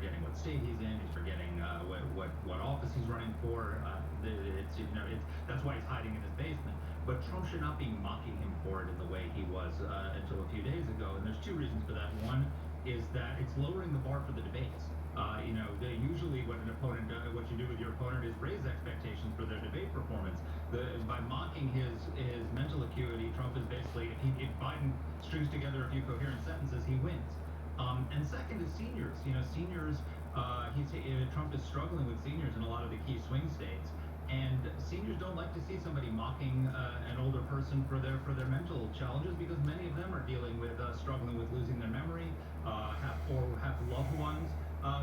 forgetting what state he's in. He's forgetting what office he's running for. That's why he's hiding in his basement. But Trump should not be mocking him for it in the way he was until a few days ago. And there's two reasons for that. One is that it's lowering the bar for the debates. Usually what what you do with your opponent is raise expectations for their debate performance. By mocking his mental acuity, Trump is basically, if Biden strings together a few coherent sentences, he wins. And second is seniors. Trump is struggling with seniors in a lot of the key swing states. And seniors don't like to see somebody mocking an older person for their mental challenges, because many of them are dealing with struggling with losing their memory, have loved ones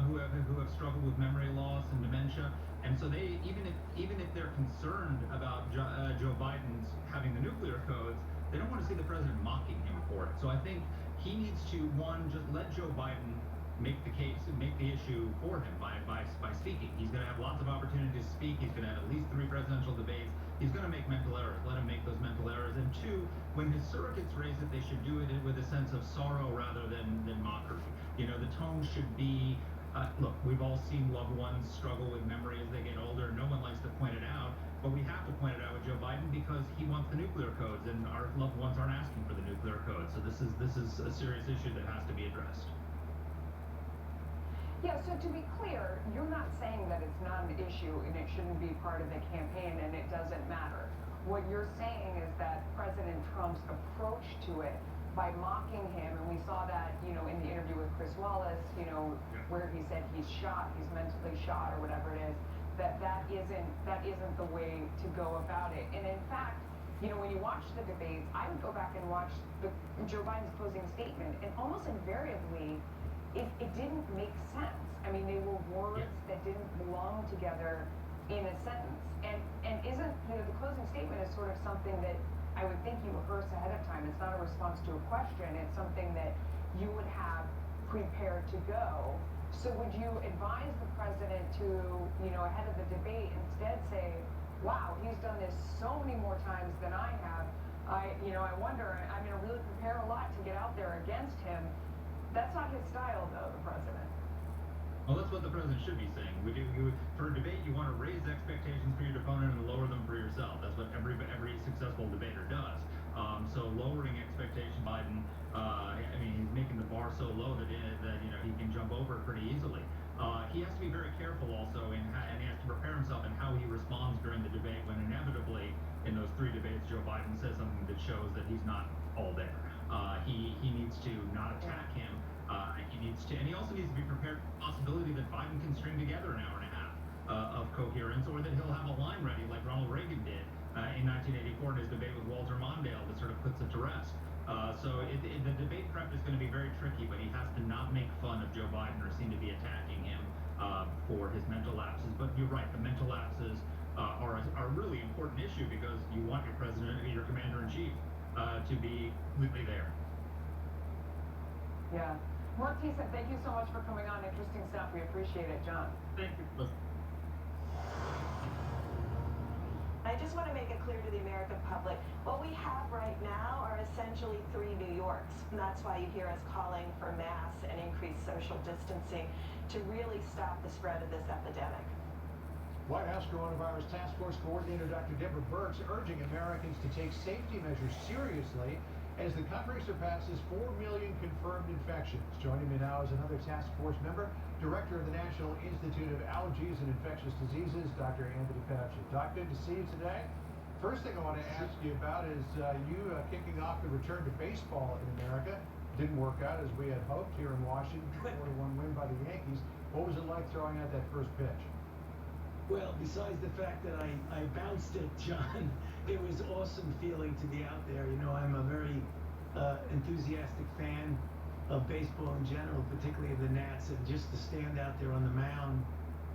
who have struggled with memory loss and dementia. And so they, even if they're concerned about Joe Biden's having the nuclear codes, they don't want to see the president mocking him for it. So I think he needs to, one, just let Joe Biden make the case, make the issue for him by speaking. He's going to have lots of opportunities to speak. He's going to have at least 3 presidential debates. He's going to make mental errors. Let him make those mental errors. And two, when his surrogates raise it, they should do it with a sense of sorrow rather than mockery. The tone should be, look, we've all seen loved ones struggle with memory as they get older. No one likes to point it out, but we have to point it out with Joe Biden because he wants the nuclear codes, and our loved ones aren't asking for the nuclear codes. So this is a serious issue that has to be addressed. Yeah, so to be clear, you're not saying that it's not an issue and it shouldn't be part of the campaign and it doesn't matter. What you're saying is that President Trump's approach to it by mocking him, and we saw that, in the interview with Chris Wallace, where he said he's shot, he's mentally shot or whatever it is, that isn't the way to go about it. And in fact, when you watch the debates, I would go back and watch Joe Biden's closing statement, and almost invariably, it didn't make sense. I mean, they were words that didn't belong together in a sentence. And isn't, the closing statement is sort of something that I would think you rehearse ahead of time. It's not a response to a question. It's something that you would have prepared to go. So would you advise the president to, ahead of the debate, instead say, wow, he's done this so many more times than I have. I wonder, I'm going to really prepare a lot to get out there against him. That's not his style, though, the president. Well, that's what the president should be saying. For a debate, you want to raise expectations for your opponent and lower them for yourself. That's what every successful debater does. So lowering expectation, Biden, he's making the bar so low that he can jump over it pretty easily. He has to be very careful also, and he has to prepare himself in how he responds during the debate when inevitably in those 3 debates Joe Biden says something that shows that he's not all there. He needs to not attack him. And he also needs to be prepared for the possibility that Biden can string together an hour and a half of coherence, or that he'll have a line ready like Ronald Reagan did in 1984 in his debate with Walter Mondale that sort of puts it to rest. The debate prep is going to be very tricky, but he has to not make fun of Joe Biden or seem to be attacking him for his mental lapses. But you're right, the mental lapses are a really important issue, because you want your president, your commander-in-chief, to be completely there. Yeah. Mark Thiessen, thank you so much for coming on. Interesting stuff. We appreciate it, John. Thank you. I just want to make it clear to the American public, what we have right now are essentially 3 New Yorks. And that's why you hear us calling for mass and increased social distancing to really stop the spread of this epidemic. White House Coronavirus Task Force Coordinator Dr. Deborah Birx urging Americans to take safety measures seriously as the country surpasses 4 million confirmed infections. Joining me now is another task force member, Director of the National Institute of Allergies and Infectious Diseases, Dr. Anthony Fauci. Doc, good to see you today. First thing I want to ask you about is you kicking off the return to baseball in America. Didn't work out as we had hoped here in Washington. 4-1 win by the Yankees. What was it like throwing out that first pitch? Well, besides the fact that I bounced it, John, it was awesome feeling to be out there. I'm a very enthusiastic fan of baseball in general, particularly of the Nats, and just to stand out there on the mound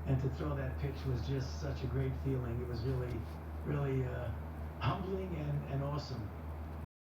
and to throw that pitch was just such a great feeling. It was really, really humbling and awesome.